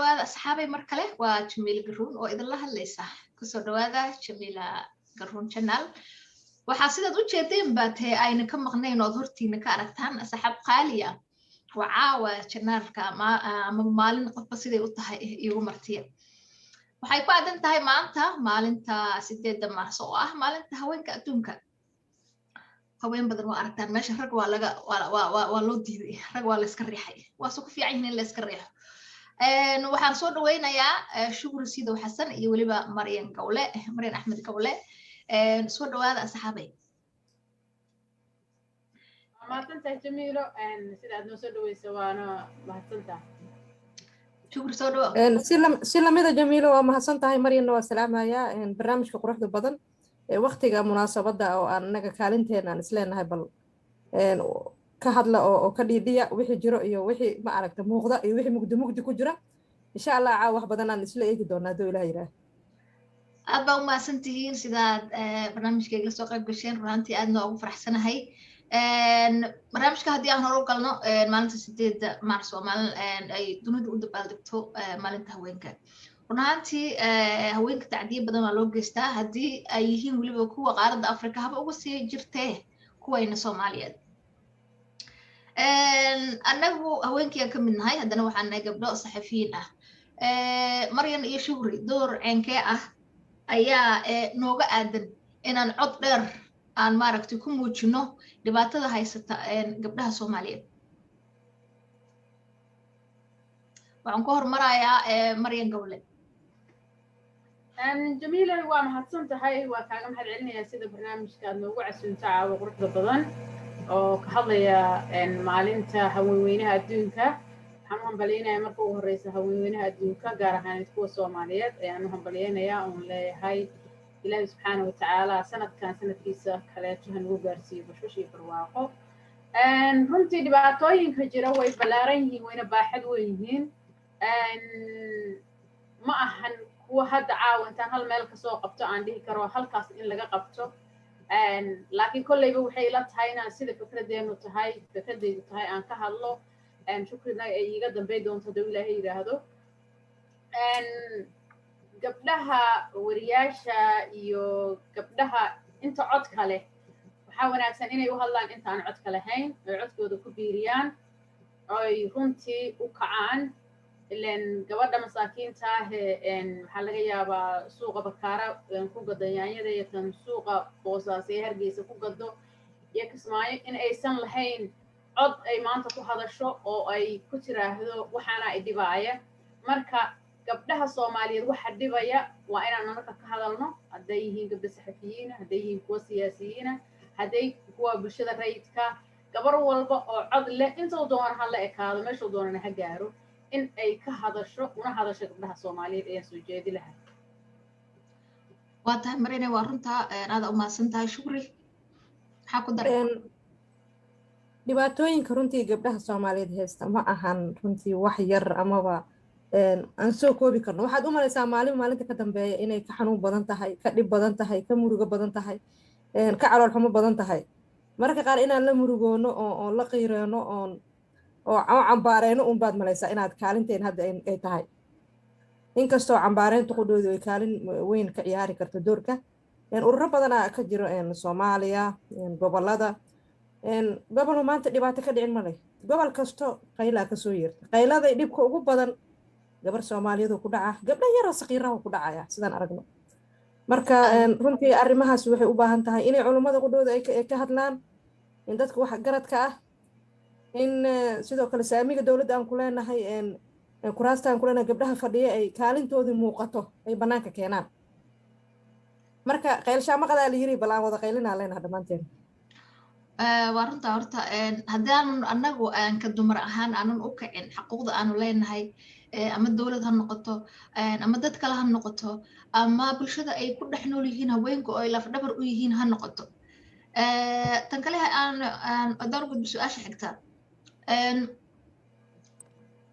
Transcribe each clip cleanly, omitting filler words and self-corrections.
dhawaada asxaabay mar kale waa Jamiila Garuun oo idin la hadlaysa kusoo dhawaada Jamiila Garuun channel waxaa sidaad u jeedeen baatay ayna ka maqnayn oo hortiina ka aragtaan asxaab qaaliya وعاوة channelka ama maalin qofba siday u tahay igu martiya waxay ku aadan tahay maanta maalinta 8 Maarso oo ah maalinta haweenka adduunka haween badan waa aragtaan meesha rag waa loo diiday rag waa la iska riixay waa soo ku fiican in la iska riixo waxaan soo dhaweynayaa Shukri Sido Xasan iyo waliba Maryan Axmed Gawle soo dhawaada asxaabay maanta Jamiilo sidaad noo soo dhaweyso waana mahadsantahay Shukri soo dhawaad si lamida Jamiilo waa mahadsantahay Maryan waa salaamaya barnaamijka quruxda badan waqtiga munaasabada oo aan naga kaalinteena isleenahay bal ka hadla oo ka dhiidiya wixii jiro iyo wixii ma aragta muuqda iyo wixii mugdi ku jira insha Allah wax badan aan isla eegi doonaa doo Ilaahay yiraahdo aad baa u mahadsantihiin sidaad barnaamijkayga soo qayb gasheen runtii aadna ugu faraxsanahay barnaamijka haddii aan hore u galno maalinta 8 Maarso maalin ay dunidu u dabaaldegto maalinta haweenka runtii haweenka tacdiye badan waa loo geystaa haddii ay yihiin waliba kuwa qaaradda Afrika haba uga sii jirtee kuwayna Soomaaliyeed anagu haweenkii ka mid nahay haddana waxaan nahay gabdho saxafiyiin ah Maryan iyo Shukri door ceenkee ah ayaa nooga aadan inaan cod dheer aan maaragtay ku muujino dhibaatada haysata gabdhaha Soomaaliyeed waxaan ku hormarayaa Maryan Gawle Jamiila waa mahadsantahay waa kaaga mahad celinayaa sida barnaamijka aad noogu casuunta caawa quruxda badan oo ka hadlaya maalinta haweenweynaha adduunka waxaan u hambaleynayaa marka ugu horeysa haweenweynaha adduunka gaar ahaan kuwa Soomaaliyeed ayaan u hambaleynayaa oo leeyahay Ilaahay subxaanahu wa ta'aala sanadkan sanadkiisa kaleeto nagu gaarsiiyo bashashi barwaaqo runtii dhibaatooyinka jira way balaaran yihiin wayna baaxad weyn yihiin ma ahan kuwa hadda caawantaan hal meel ka soo qabto aan dhihi karo halkaas in laga qabto laakiin kollayba waxay ila tahay inaan sida fikradeydu tahay aan ka hadlo Shukrina ay iga dambeey doonto doo Ilaahay yiraahdo gabdhaha wariyaasha iyo gabdhaha inta codka leh waxaa wanaagsan inay u hadlaan inta aan codka lahayn ay codkooda ku biiriyaan ay runtii u kacaan ileen gabadha masaakiinta ah waxaa laga yaabaa suuqa Bakaara ku gado yaanyada iyo tan suuqa Boosaaso ee Hargeysa ku gado iyo Kismaayo in aysan lahayn cod ay maanta ku hadasho oo ay ku tiraahdo waxaana ay dhibaaya marka gabdhaha Soomaaliyeed waxa dhibaya waa inaan marka ka hadalno haday yihiin gabdho saxafiyiin haday yihiin kuwa siyaasiyiin haday kuwa bulshada rayidka gabar walba oo cod leh inta doon hal la ekaado meesha doonana ha gaaro in ay ka hadasho una hadasho gabdhaha Soomaaliyeed ee soo jeedi lahaa waa tahay Marina waa runta aad u mahadsantahay Shukri waxa ku daray dhibaatooyinka runtii gabdhaha Soomaaliyeed heesta ma ahan runtii wax yar amaba aan soo koobi karno waxaad u malaysaa maalinta ka dambeeya inay ka xanuun badan tahay ka dhib badan tahay ka murugo badan tahay ka calool xumo badan tahay marka qaar inaan la murugoono oo la qiireeno oo cambaareeno baad malaysaa inaad kaalinteen hadda ay tahay inkastoo cambaareyntu qudhoodu ay kaalin weyn ka ciyaari karto doorka ururo badan ka jiro Soomaaliya gobolada gobol maanta dhibaato ka dhicin malay gobol kasto qayla ka soo yeerta qaylada dhibka ugu badan gabar Soomaaliyeed ku dhaca gabdha yar oo saqiiraha ku dhacaya sidaan aragno marka runtii arrimahaas waxay u baahan tahay inay culimada qudhooda ay ka hadlaan in dadka wax garadka ah in sidoo kale saamiga dawladda aan ku leenahay kuraastaan ku leenahay gabdhaha fadhiya ay kaalintooda muuqato ay banaanka keenaan marka qaylshaama qadaa la yiri balaan wada qaylina leenahay dhamaanteen waa runta horta haddaan anagu aan ka dumar ahaan aanan u kacin xuquuqda aanu leenahay ama dawlad ha noqoto ama dad kale ha noqoto ama bulshada ay ku dhex nool yihiin haweenku oo ay laf dhabar u yihiin ha noqoto tan kale aan adar gudbi su'aasha xigta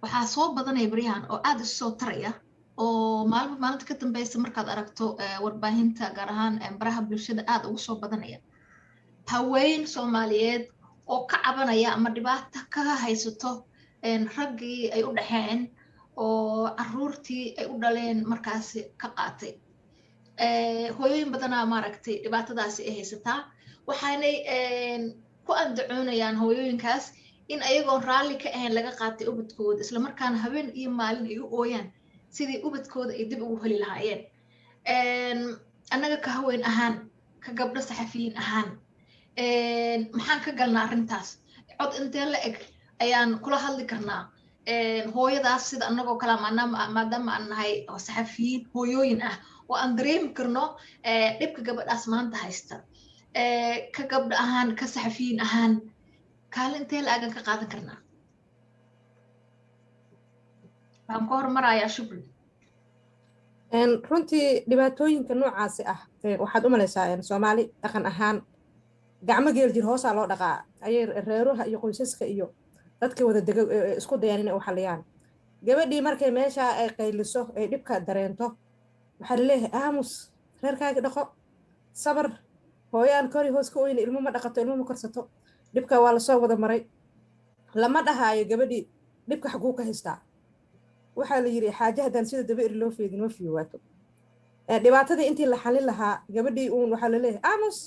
waxaa soo badanaya baryahan oo aad isu soo taraya oo maalinta ka dambaysa markaad aragto warbaahinta gaar ahaan baraha bulshada aad ugu soo badanaya haween Soomaaliyeed oo ka cabanaya ama dhibaato ka haysato raggii ay u dhaxeen oo caruurtii ay u dhaleen markaasi ka qaatay hooyooyin badanaa maaragtay dhibaatadaasi ay haysataa waxaanay ku andacoonayaan hooyooyinkaas in ayagoon raalli ka ahayn laga qaatay ubadkooda isla markaana habeen iyo maalin ay u ooyaan sidii ubadkooda ay dib ugu heli lahaayeen annaga ka haween ahaan ka gabdho saxafiyiin ahaan maxaan ka galnaa arrintaas cod intee la eg ayaan kula hadli karnaa hooyadaas sida annagoo kale maadaama aan nahay saxafiyiin hooyooyin ah oo aan dareemi karno dhibka gabadhaas maanta haysta ka gabdho ahaan ka saxafiyiin ahaan kaalin intee la egan ka qaadan karnaa waxaan ka hormarayaa shukri runtii dhibaatooyinka noocaasi ah waxaad u malaysaa soomaali dhaqan ahaan gacmo geel jir hoosaa loo dhaqaa ayay reeruha iyo qoysaska iyo dadka wada dega isku dayaan inay u xaliyaan gabadhii markay meesha ay qayliso ay dhibka dareento waxaa laleeyahay aamus reerkaaga dhaqo sabar hooyaan kori hoos ka oyna ilmo ma dhaqato ilmo ma korsato dhibka waa lasoo wada maray lama dhahaayo gabadhii dhibka xaguu ka haystaa waxaa la yidhi xaaje haddaan sida daba eri loo feedin ma fiyowaato dhibaatadii intii la xalin lahaa gabadhii uun waxaa laleeyahay aamus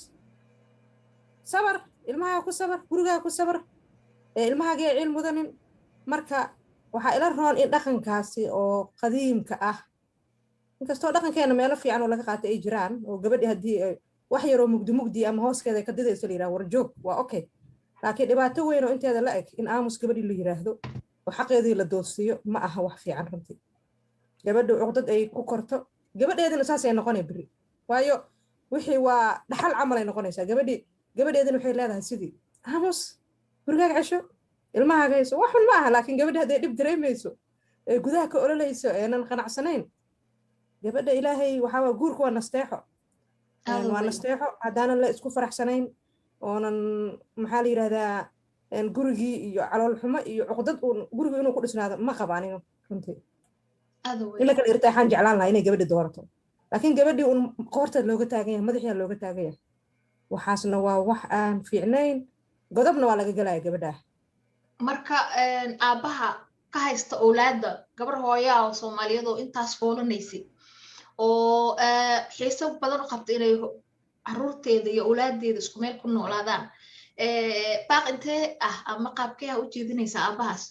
sabar ilmahaa ku sabar gurigaa ku sabar ilmahaagee ciil mudanin marka waxaa ila roon in dhaqankaasi oo qadiimka ah inkastoo dhaqankeena meelo fiican oo laga qaatay ay jiraan oo gabadhi haddii wax yaroo mugdi ama hooskeeda ka didayso la yidhaha warjoog waa okay laakiin dhibaato weyn oo inteeda la eg in aamus gabadhii la yidhaahdo oo xaqeedii la doodsiiyo ma aha wax fiican runtii gabadha cuqdad ay ku korto gabadheedina saasay noqonay beri waayo wixii waa dhaxal camal ay noqonaysaa gabadheedina waxay leedahay sidii aamus gurigaaga cesho ilmahaaga hayso wax xun ma aha laakiin gabadha hadday dhib dareemayso ee gudaha ka ololayso eenan qanacsanayn gabadha ilaahay waxaa waa guurka waa nasteexo haddaanan la isku faraxsanayn oonan maxaa la yidhahdaa gurigii iyo calool xumo iyo cuqdad guriga inuu ku dhisnaado ma qaba aniga runtii in la kala irtaaxaan jeclaan lahaa inay gabadhi doorato laakiin gabadhii un qoorteed looga taagan yahay madaxiyaa looga taagan yahay waxaasna waa wax aan fiicnayn godobna waa laga gelaya gabadhaah marka aabbaha ka haysta owlaadda gabar hooyaa oo soomaaliyeed oo intaas foolanaysay oo xiiso badan u qabta inay caruurteeda iyo owlaaddeeda isku meel ku noolaadaan baaq intee ah ama qaabkee u jeedinaysaa aabbahaas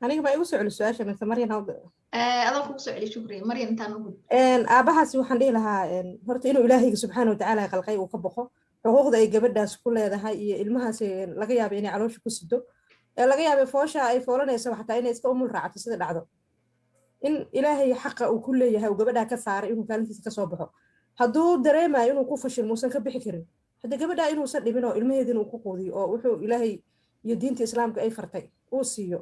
aniga baa igu soo celi su-aasha mise maryan adaan kugu soo celi shukri maryan intaan ugu aabbahaasi waxaan dhihi lahaa horta inuu ilaahayga subxaana watacaala qalqay uu ka boqo xuquuqda ay gabadhaas ku leedahay iyo ilmahaas laga yaabay inay caloosha ku sido laga yaabay foosha ay foolanayso xataa inay iska umul raacato sida dhacdo in ilaahay xaqa uu ku leeyahay uu gabadhaa ka saaray inuu kaalintiisa ka soo baxo hadduu dareemayo inuu ku fashil muusan ka bixi karin hadda gabadhaa inuusan dhibin oo ilmaheedina uu ku quudiyo oo wuxuu ilaahay iyo diinta islaamka ay fartay uu siiyo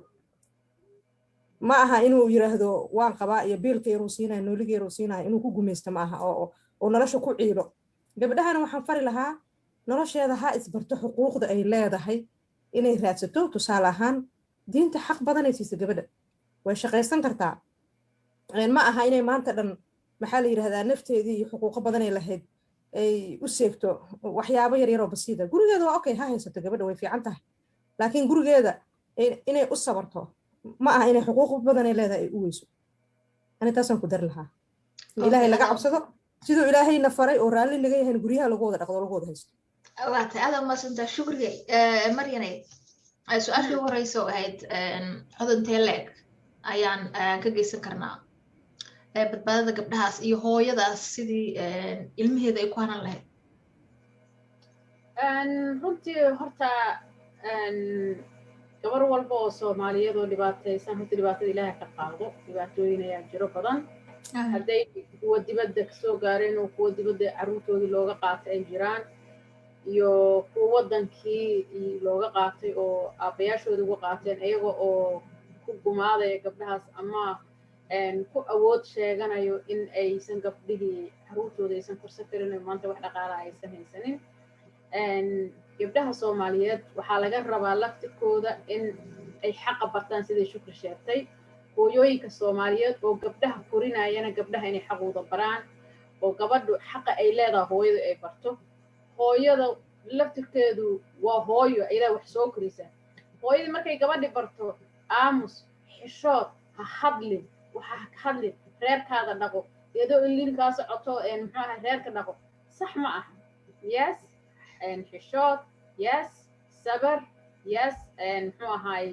ma aha inuu yiraahdo waan qabaa iyo biilka yaruu siinayo nooliga yaruu siinayo inuu ku gumaysto ma aha oo nolosha ku ciilo gabadhahana waxaan fari lahaa nolosheeda ha isbarto xuquuqda ay leedahay inay raadsato tusaale ahaan diinta xaq badanay siisa gabadha way shaqaysan kartaa ma aha inay maanta dhan maxaa la yidhahdaa nafteedii iyo xuquuqo badanay lahayd ay u seegto waxyaabo yaryaroo basiida gurigeeda waa okay ha haysato gabadha way fiican tahay laakiin gurigeeda inay u sabarto ma aha inay xuquuq badanay leedahay ay u weyso ani taasaan ku dari lahaa in ilaahay laga cabsado siduu ilaahayna faray oo raalli laga yahay guryaha lagu wada dhaqdo lagu wada haysto waata aada maasanta shukriga maryanay su-aashii ugu horeysa oo ahayd codantee leeg ayaan ka geysan karnaa badbaadada gabdhahaas iyo hooyadaas sidii ilmaheeda ay ku hanan lahayd runtii horta gabar walba oo soomaaliyeed oo dhibaataysan horta dhibaatada ilaahay ka qaado dhibaatooyin ayaa jiro badan hadday kuwa dibadda kasoo gaareen oo kuwa dibadda carruurtoodii looga qaatay ay jiraan iyo kuwa waddankii looga qaatay oo aabbayaashoodii uga qaateen iyaga oo ku gumaadaya gabdhahaas ama ku awood sheeganayo in aysan gabdhihii carruurtooda aysan korsan karin oo maanta wax dhaqaala aysan haysanin gabdhaha soomaaliyeed waxaa laga rabaa laftirkooda in ay xaqa bartaan siday shukri sheegtay hooyooyinka soomaaliyeed oo gabdhaha korinayana gabdhaha inay xaqooda baraan oo gabadhu xaqa ay leedahay hooyadu ay barto hooyada laftirkeedu waa hooyo ayadaa wax soo korisa hooyadii markay gabadhi barto aamus xishood ha hadlin waxa ha hadlin reerkaada dhaqo iyadoo illinkaa socoto muxuu ahay reerka dhaqo sax ma aha yes xishood yes sabar yes muxuu ahay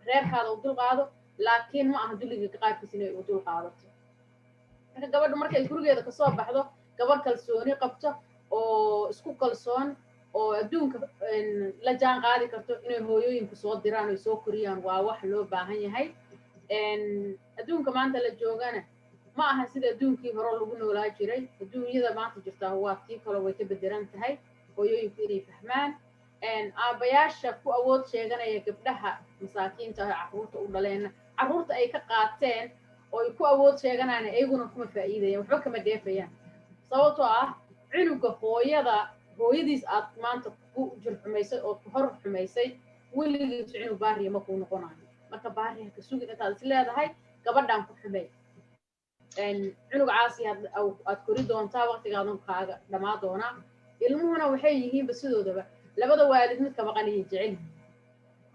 reerkaada u dulqaado laakiin ma aha dulliga qaabkiisa inay u dulqaadato marka gabadhu markay gurigeeda kasoo baxdo gabadh kalsooni qabto oo isku kalsoon oo adduunka la jaan qaadi karto inay hooyooyinku soo diraan oy soo koriyaan waa wax loo baahan yahay adduunka maanta la joogana ma aha sida adduunkii hore lagu noolaa jiray adduunyada maanta jirtaa waa tii kale way ka bedelan tahay hooyooyinku inay fahmaan aabbayaasha ku awood sheeganaya gabdhaha masaakiinta ah carruurta u dhaleen carruurta ay ka qaateen oo ay ku awood sheeganayaan iyaguna kuma faa'iidayaan waxba kama dheefayaan sababtoo ah cunuga hooyadiis aad maanta ku jir xumaysay oo hor xumaysay weligiis cunug baariya ma kuu noqonayo marka baariya ka sugin intaad is leedahay gabadhan ku xumay cunug caasi aad kori doontaa waqtigaadan kaaga dhammaa doonaa ilmuhuna waxay yihiinba sidoodaba labada waalid mid ka maqan iyo jecel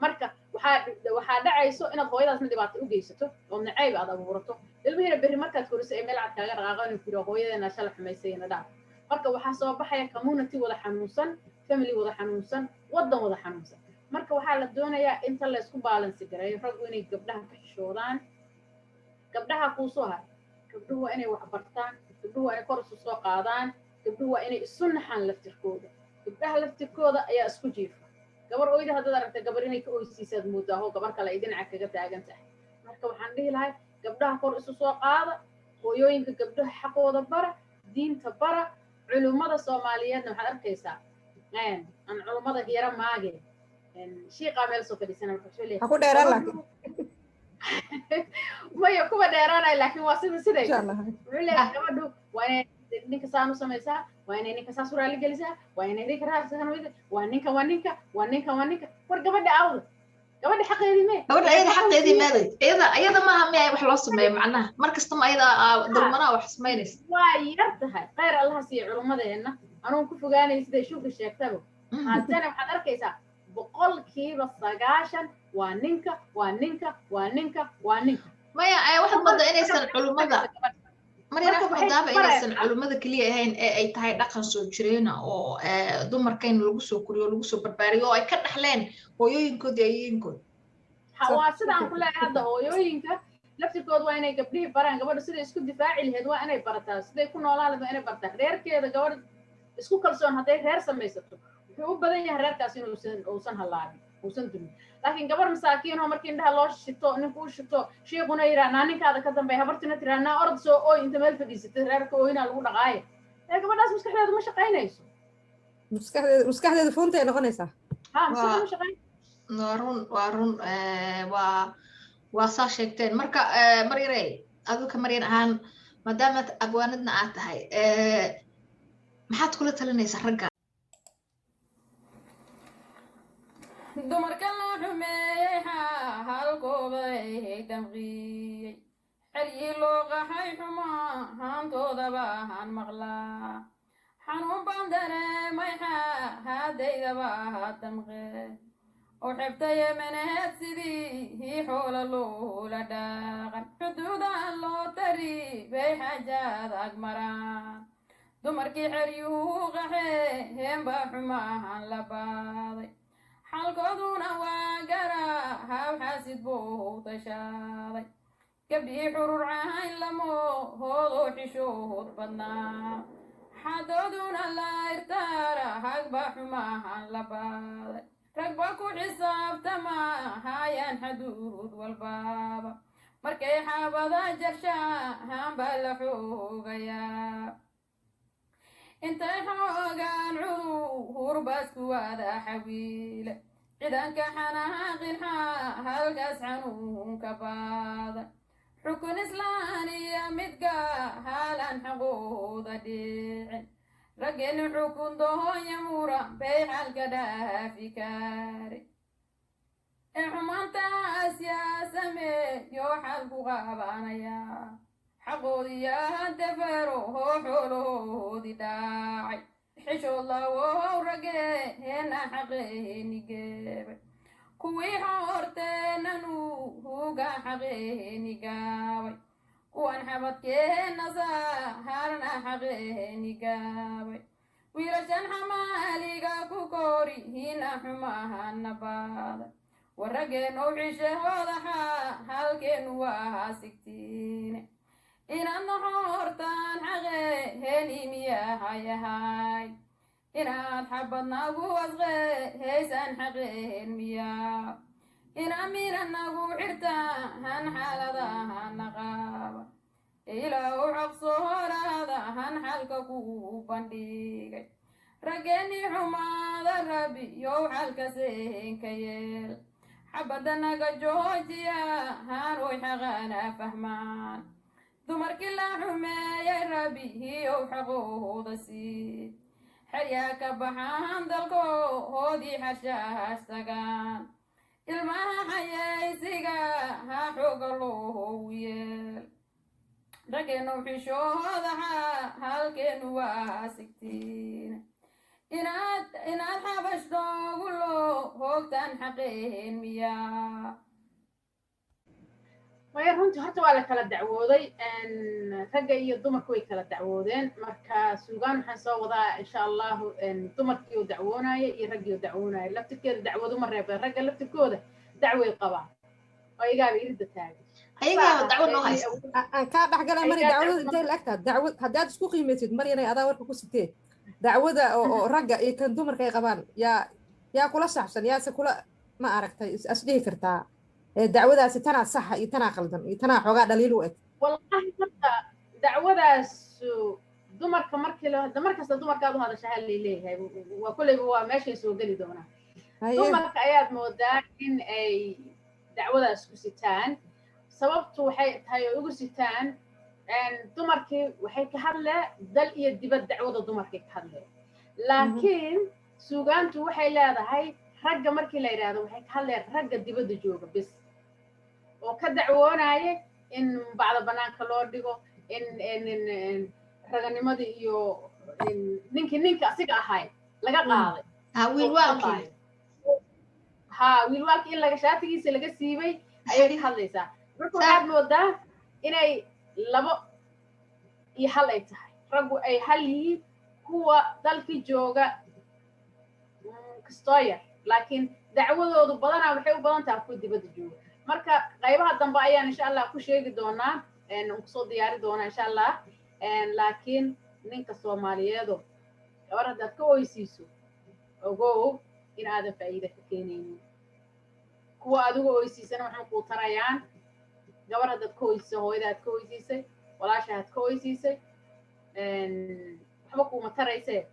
marka waxaa dhacayso inaad hooyadaasna dhibaato u geysato oo nacayb aad abuurato ilmihiina berri markaad koriso ee meel cad kaaga dhaqaaqan inuu yidhi hooyadeena shala xumaysayna dhaaf marka waxaa soo baxaya community wada xanuunsan family wada xanuunsan waddan wada xanuunsan marka waxaa la doonayaa inta la isku baalansi gareeyo raggu inay gabdhaha ka xishoodaan gabdhaha kuu soo haray gabdhuhu waa inay wax bartaan gabdhuhu waa inay kor isu soo qaadaan gabdhuhu waa inay isu naxaan laftirkooda gabdhaha laftirkooda ayaa isku jiifa gabar oyda haddaad aragta gabar inay ka oysiisaad moodaa oo gabar kale ay dhinaca kaga taagan tahay marka waxaan dhihi lahay gabdhaha kor isu soo qaada hooyooyinka gabdhaha xaqooda bara diinta bara culummada soomaaliyeedna waxaad arkaysaa aan culummada yara maage shiiqaa meel soo fadhiisana wuxuu leeyahay ku dheeraan laakiin maya kuwa dheeraanay laakiin waa siday wuxuu leeyahay gabadhu waa inay ninka saan u samaysaa waa inay ninka saas u raali gelisaa waa inay ninka raali waa ninka war gabadha awda gabadha xaqeedii mee gabadha ayada xaqeedii meeday ayada maaha miyay wax loo sameeyo macnaha mar kastama ayada dulmanaa wax samaynaysa waa yar tahay khayr allaha siiya culummadeenna anuun ku fogaanay siday shuuka sheegtaba haddana waxaad arkaysaa 90% waa ninka maya waxaad moodaa inaysan culummada marina waxaadaaba inaysan culummada keliya ahayn ee ay tahay dhaqan soo jireena oo dumarkayn lagu soo koriyo lagu soo barbaariyo oo ay ka dhaxleen hooyooyinkood iyo ayooyinkood waa sidaan ku leeyahay hadda hooyooyinka laftirkooda waa inay gabdhihii baraan gabadha siday isku difaaci lahayd waa inay barataa siday ku noolaan lahayd waa inay barataa reerkeeda gabadh isku kalsoon hadday reer samaysato wuxuu u badan yahay reerkaas inuusan hallaabin uusan dumin laakiin gabar masaakiin oo markii indhaha loo shito ninku u shito sheekuna yiraa naa ninkaada ka dambeeya habartina tiraa naa orod soo ooy inta meel fadhiisatay reerka ooyinaa lagu dhaqaayo ee gabadhaas maskaxdeedu ma shaqaynayso maskaxdeedu fuuntay noqonaysaa maskaxdeedu ma shaqayn waa run waa saa sheegteen marka maryarey aduka maryan ahaan maadaama abwaanadna aad tahay maxaad kula talinaysaa ragga dumarka la xumeeyey halkoobay damqiyey xeryii loo qaxay xumaa haantoodaba ahaan maqlaa xanuun baan dareemay hadaydaba ahaa damqe oo xebtaye meneheed sidii xoola loola dhaaqan xuduudan loo tari bay xajaad ag maraan dumarkii xeryuhu qaxee heenbaa xumaahan la baaday xalkooduna waa gara haw xaasid buu tashaaday gabdhii xurur cahayn lamo hoodoo xishood badnaa xadooduna la irtaara hagba xumaahan la baaday ragba ku xisaabtama hayaan xaduud walbaaba markay xaabada jarshaan baa la xoogayaa intay xoogaan hurbaasku waada xawiile ciidanka xanaaqin halkaas xanuunka baada xukun islaaniya midga haalan xaqooda dhicin raggeeni xukun doonya mura bay xalka dhaafi kaari ee xumaantaas yaa sameeyo xalku qaabanaya xaqoodiyaa dafaro hoo xoolohoodii dhaacay xishood lawow ragee heena xaqeeni geebay kuwii horteenanu huga xaqeeni gaabay kuwan xabadkeena saharna xaqeeni gaabay wiilashan xamaaliga ku koorihina xumahana baaday warrageenu xishahooda halkeenu waa sigtiine inaad noxortaan xaqeeni miyahayahay inaad xabadnagu wasqehaysaan xaqeen miyaa inaad miiranagu xirtaan xaaladahana qaaba ilaahu xaqsohoraadahan xalka ku bandhigay raggeennii xumaada rabbi yow xalka seenka yeel xabadanaga joojiya hanoy xaqana fahmaan dumarkii la xumeeyay rabbi yow xaqooda siid xeryaa ka baxaan dalkoodii xarshahaas tagaan ilmaha xayaysiga ha xooga loogu yeel raggeenu xishooda halkeenu waa sigtiin inaad xabashdoogu loo hoogtaan xaqeen miyaa maya runtii horta waa la kala dacwooday ragga iyo dumarku way kala dacwoodeen marka suugaan waxaan soo wadaa insha allahu dumarkii oo dacwoonaya iyo raggii oo dacwoonaya laftirkeeda dacwadu ma reebeen ragga laftirkooda dacway qabaan oo igaaba irida taagan ayagaa dacwad noo haysta aan kaa dhexgalay mari dacwada intay laagtaa dacwad haddaad isku qiimaysid mar yanay adaa warka ku sitee dacwada oo ragga iyo kan dumarka ay qabaan yaa kula saxsan yaase kula ma aragtay as dhihi kartaa dacwadaasi tanaa saxa iyo tanaa qaldan iyo tanaa xoogaa dhaliil u eg wallahi horta dacwadaas dumarka markii markasta dumarkaad u hadasha hal lay leeyahay waa kolleyba waa meeshay soo geli doonaa dumarka ayaad moodaa in ay dacwadaas ku sitaan sababtu waxay tahay oo ugu sitaan dumarkii waxay ka hadlee dal iyo dibad dacwada dumarkay ka hadlee laakiin suugaantu waxay leedahay ragga markii la yidhaahdo waxay ka hadleen ragga dibadda jooga bis oo ka dacwoonaya in bacda banaanka loo dhigo in raganimadii iyo ninka asiga ahay laga qaaday wiilwaalkii in shaatigiisa laga siibay ayay ka hadlaysaa marka waxaad moodaa inay labo iyo hal ay tahay raggu ay hal yihiin kuwa dalkii jooga kastoo yar laakiin dacwadoodu badanaa waxay u badan tahay kuwa dibadda jooga marka qaybaha dambe ayaan insha allah ku sheegi doonaa kusoo diyaari doonaa insha allah laakiin ninka soomaaliyeedo gabar haddaad ka oysiiso ogow in aadan faa'iida ka keenaynin kuwa adigu oysiisana waxay kuu tarayaan gabar haddaad ka oysiisay hooyadaad ka oysiisay walaashaad ka oysiisay waxba kuuma taraysee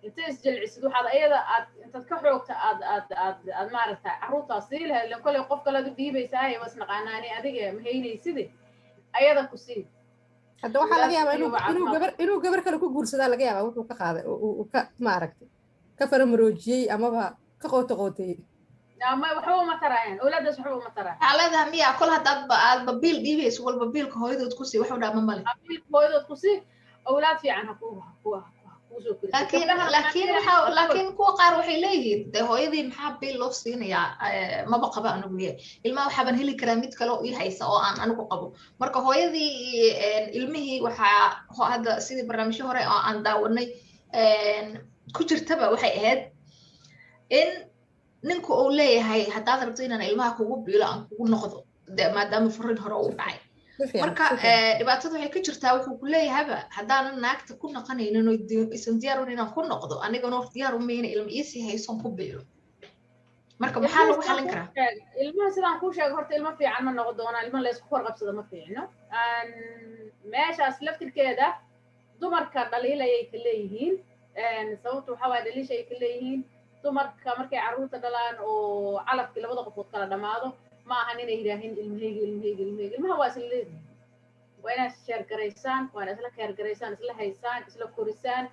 inta isjilcisid waxaad ayada aad intaad ka xoogta aad maaragtay carruurtaas sii lahayd ilan kolley qof kalead u dhiibaysaa bas naqaanaani adiga ma haynayside ayada ku sii hadda waxaa laga yaabaa inuu gabar kale ku guursadaa laga yaabaa wuxuu ka qaaday uu ka maaragtay ka faramaroojiyey amaba ka qooteeyey ama waxba uma tarayaan awlaadaas waxba uma tarayaan xaaladaha miyaa kol haddaadba biil dhiibayso walba biilka hooyadood ku sii waxu dhaama male biilka hooyadood ku sii awlaad fiican laakiin kuwa qaar waxay leeyihiin de hooyadii maxaa biil loo siinayaa maba qaba anigu yahay ilmaha waxaaban heli karaa mid kale oo ii haysa oo aan anigu qabo marka hooyadii ilmihii waxaa hadda sidii barnaamijyo hore oo aan daawanay ku jirtaba waxay ahayd in ninku uu leeyahay haddaad rabto inaan ilmaha kugu biilo aan kugu noqdo de maadaama furin hore uu dhacay marka dhibaatada waxay ka jirtaa wuxuu ku leeyahayba haddaanan naagta ku noqonaynin oo isan diyaar inaan ku noqdo anigana diyaar umayna ilma iisii hayson ku biilo marka maxaa lagu xalin karaa ilmaha sidaan kuu sheegay horta ilmo fiican ma noqon doonaa ilmo laysku korqabsado ma fiicno meeshaas laftirkeeda dumarka dhaliilayay ka leeyihiin sababta waxaa waaya dhaliisha ay ka leeyihiin dumarka markay carruurta dhalaan oo calafkii labada qofood kala dhammaado ma ahan inay yidhaahiin ilmahayga ilmaha waa isla leedihin waa inaad sheergaraysaan waa inaad isla keergaraysaan isla haysaan isla korisaan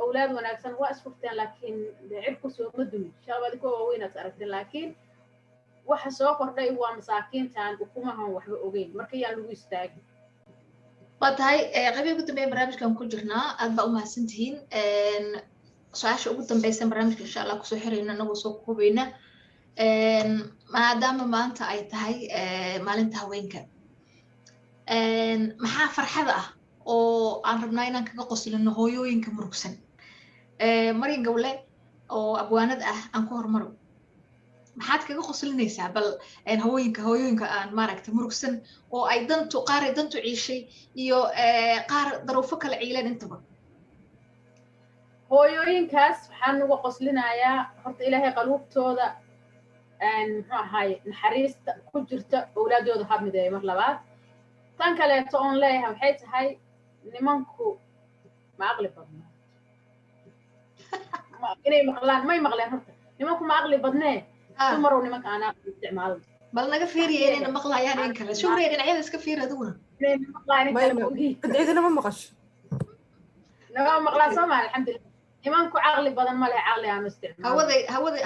awlaad wanaagsan waa isfurteen laakiin cirku soo ma dumin shaabadi kuwa waaweynaad aragteen laakiin waxa soo kordhay waa masaakiintan ukumahan waxba ogeyn marka yaan lagu istaagin waa tahay qaybihii ugu dambeeya barnaamijkan ku jirnaa aad baa u mahadsantihiin su-aasha ugu dambeysa barnaamijka insha allah kusoo xirayna anagoo soo koobayna maadaama maanta ay tahay maalinta haweenka maxaa farxada ah oo aan rabnaa inaan kaga qoslino hooyooyinka murugsan Marin Gawle oo abwaanad ah aan ku hormaro maxaad kaga qoslinaysaa bal hooyooyinka aan maaragtay murugsan oo ay dantu qaar ay dantu ciishay iyo qaar daruufo kala ciileen intaba hooyooyinkaas waxaan uga qoslinayaa horta ilaahay qaluubtooda muxuu ahaay naxariista ku jirta awlaadooda ha mideeyo mar labaad tan kaleeto oon leeyahay waxay tahay nimanku ma aqli badna inay maqlaan may maqleen horta nimanku ma aqli badnee dumarow nimanka aan aqli isticmaalno bal naga fiiriya inayna maqlayaan in kale shugriya dhinacyada iska fiir aduguna inayna maqlaan in kale ogi cidina ma maqasho naga maqlaan Soomaali alxamdulillah nimanku aqli badan ma leh aqli aan isticmaalo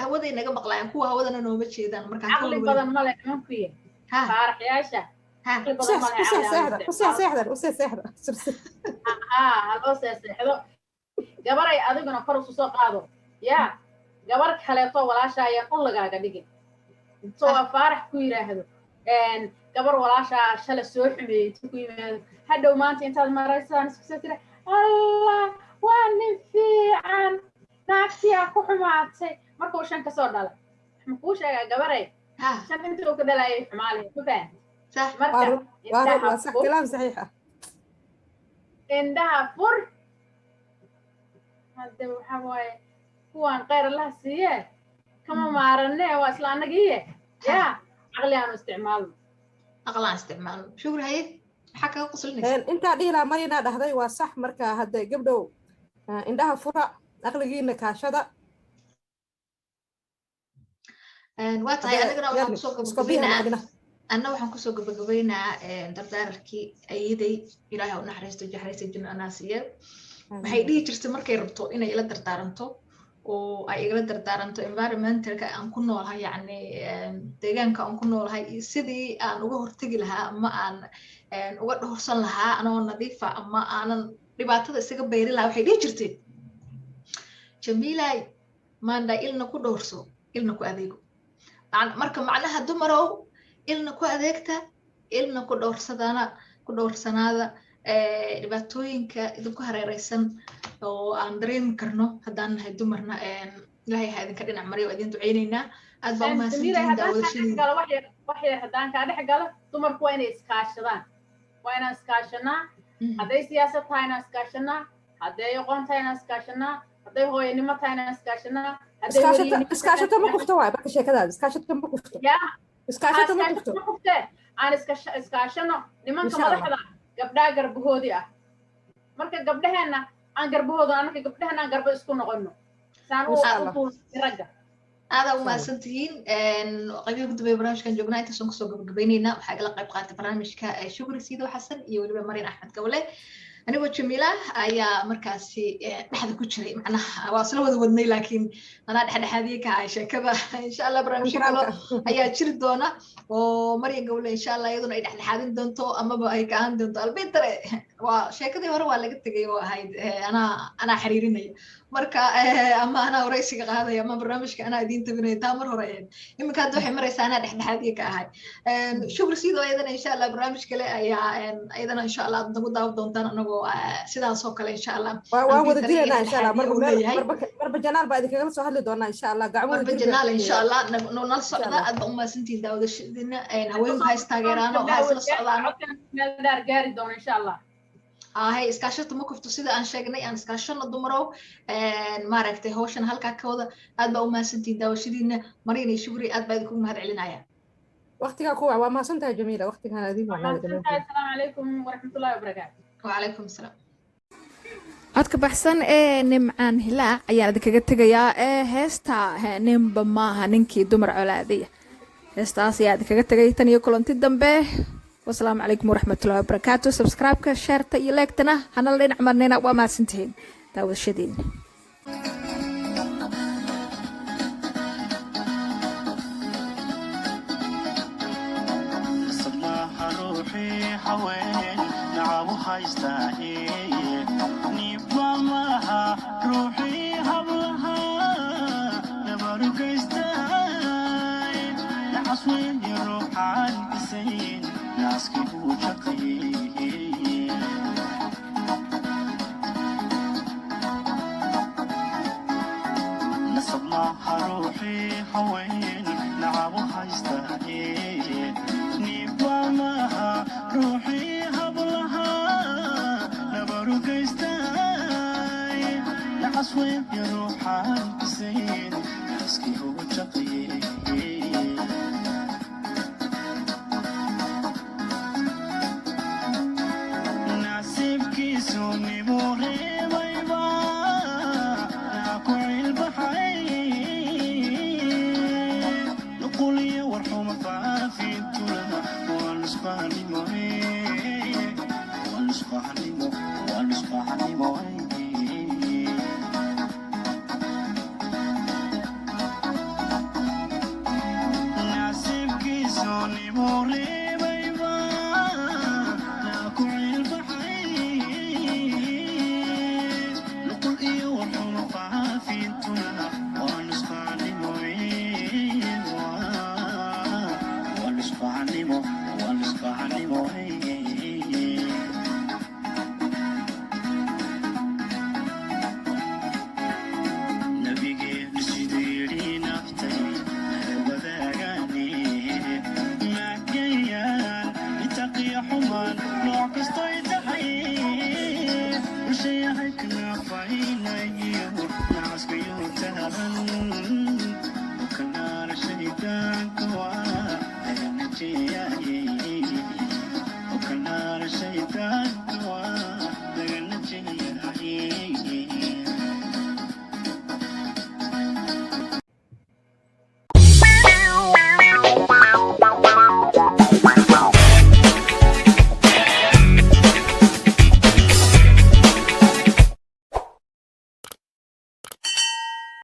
hawaday naga maqlayaan kuwa hawadana nooma jeedaan markaan aqli badan ma leh nimanku faaraxyaasha aqli badan ma leh haloo seexdo gabaray adiguna kor u soo qaado yaa gabar kaleeto walaasha ayaan u lagaaga dhigin intoo faarax ku yiraahdo gabar walaasha shala soo xumeeyay ku yimaado hadhow maanta intaad maraysaan isku soo tira allah waa nin fiican naagtiyaa ku xumaatay markuu shan ka soo dhalay maxuu sheegaa gabaray shan intuu ka dhalayay xumaalay ku faham صح مرة صح كلام صحيح indhaha fur hadda waxa waaye kuwan qeyr Allah siiye kama maarane waa isla anagiye ya aqli aan isticmaalo shukri hay waxa ka qoslinaysa inta dhila marina dhahday waa sax marka hadda gabdhow indhaha fura aqligiina kaashada waa tahay anigana waxaan soo gabagabeynaa أنا وحن كسو قبقبينا درداركي أيدي إلهي ونحرستو جحريستو جنو أناسية waxay dhihi jirtay markay rabto inay ila dardaaranto oo ay igala dardaaranto environmentalka aan ku noolahay yacni deegaanka aan ku noolahay sidii aan uga hortegi lahaa ama aan uga dhowrsan lahaa anoo nadiifa ama aanan dhibaatada isaga beeri lahaa waxay dhihi jirtay Jamiilay maanda ilna ku dhowrso ilna ku adeego marka macnaha dumarow ilna ku adeegta ilna ku dhowrsanaada dhibaatooyinka idinku hareeraysan oo aan dareemi karno haddaan nahay dumarna ilaahay ha idinka dhinac mariyo waa idin duceynaynaa aad baa umahadsantihiin daawadashadiina wax yar haddaan kaa dhex galo dumarku waa inay iskaashadaan waa inaan iskaashanaa hadday siyaasad tahay inaan iskaashanaa hadday aqoon tahay inaan iskaashanaa hadday hooyanimo tahay inaan iskaashanaa iskaashato ma kufto waay marka sheekadaada iskaashato ma kufto iskaashato ma kufto aan iskaashano nimanka madaxda gabdhaha garbahoodii ah marka gabdhaheena aan garbahooda anaka gabdhaheena aan garba isku noqono saan u ragga aada umahadsantihiin qaybihii ugu dambeeya barnaamijkan joognaa intaasaan kusoo gabagabaynaynaa waxaa igala qayb qaatay barnaamijka shukri siido xasan iyo weliba Marin Axmed Gawle anigoo Jamiila ayaa markaasi dhexda ku jiray macnaha waa isla wada wadnay laakiin anaa dhexdhexaadiyey ka ahay sheekada insha allah barnaamijyo kale ayaa jiri doona oo Marin Gawle insha allah iyaduna ay dhexdhexaadin doonto amaba ay ka ahaan doonto albitare waa sheekadii hore waa laga tegay oo ahayd anaa xiriirinaya marka ama anaa waraysiga qaadaya ama barnaamijka anaa idiin tabinaya taa mar hore iminka hadda waxay maraysaa anaa dhexdhexaadiye ka ahay shukri sidoo iyadana insha allah barnaamij kale ayaa iyadana insha allah aad nagu daawan doontaan anagoo sidaas oo kale insha allah waan wada dilaynaa insha allah marba janaal baa idinkagala soo hadli doonaa insha allah marba janaal insha allah nala socda aad baa umahadsantihiin daawadashadiina haweenku ha istaageeraano ha isla socdaano meel dheer gaari doono insha allah هاي إسكاشة مكفتو سيدا أن شاقني أن إسكاشة ندمرو ماركتي هوشن هالكا كودا أدبا وما سنتين داوشدين مريني شكري أدبا يدكم مهد علينا وقتك أكوع وما سنتها جميلة وقتك أنا دي السلام عليكم ورحمة الله وبركاته وعليكم السلام codka baxsan ee nimcaan hilaac ayaan idinkaga tegayaa heesta ninba maaha ninkii dumar colaadaya heestaas ayaa idinkaga tegay tan iyo kulanti dambe والسلام عليكم ورحمة الله وبركاته سبسكرايب شير لايكتنا هنا اللي نعملنا وما سنتين داود الشديد صباح روحي حوين نعوها يستاهل نبامها روحي هبلها نبارك يستاهل نصبناها روحي حوين نعبها يستاهل نبامها روحي هبلها نبروك يستاهل نعصوين يروحا بسين حسكي هو تقيل ناسبكي سوني موري ويبا ناكوعي البحرين نقولي ورحوم فافي التولى ونسبعني موي ونسبعني موي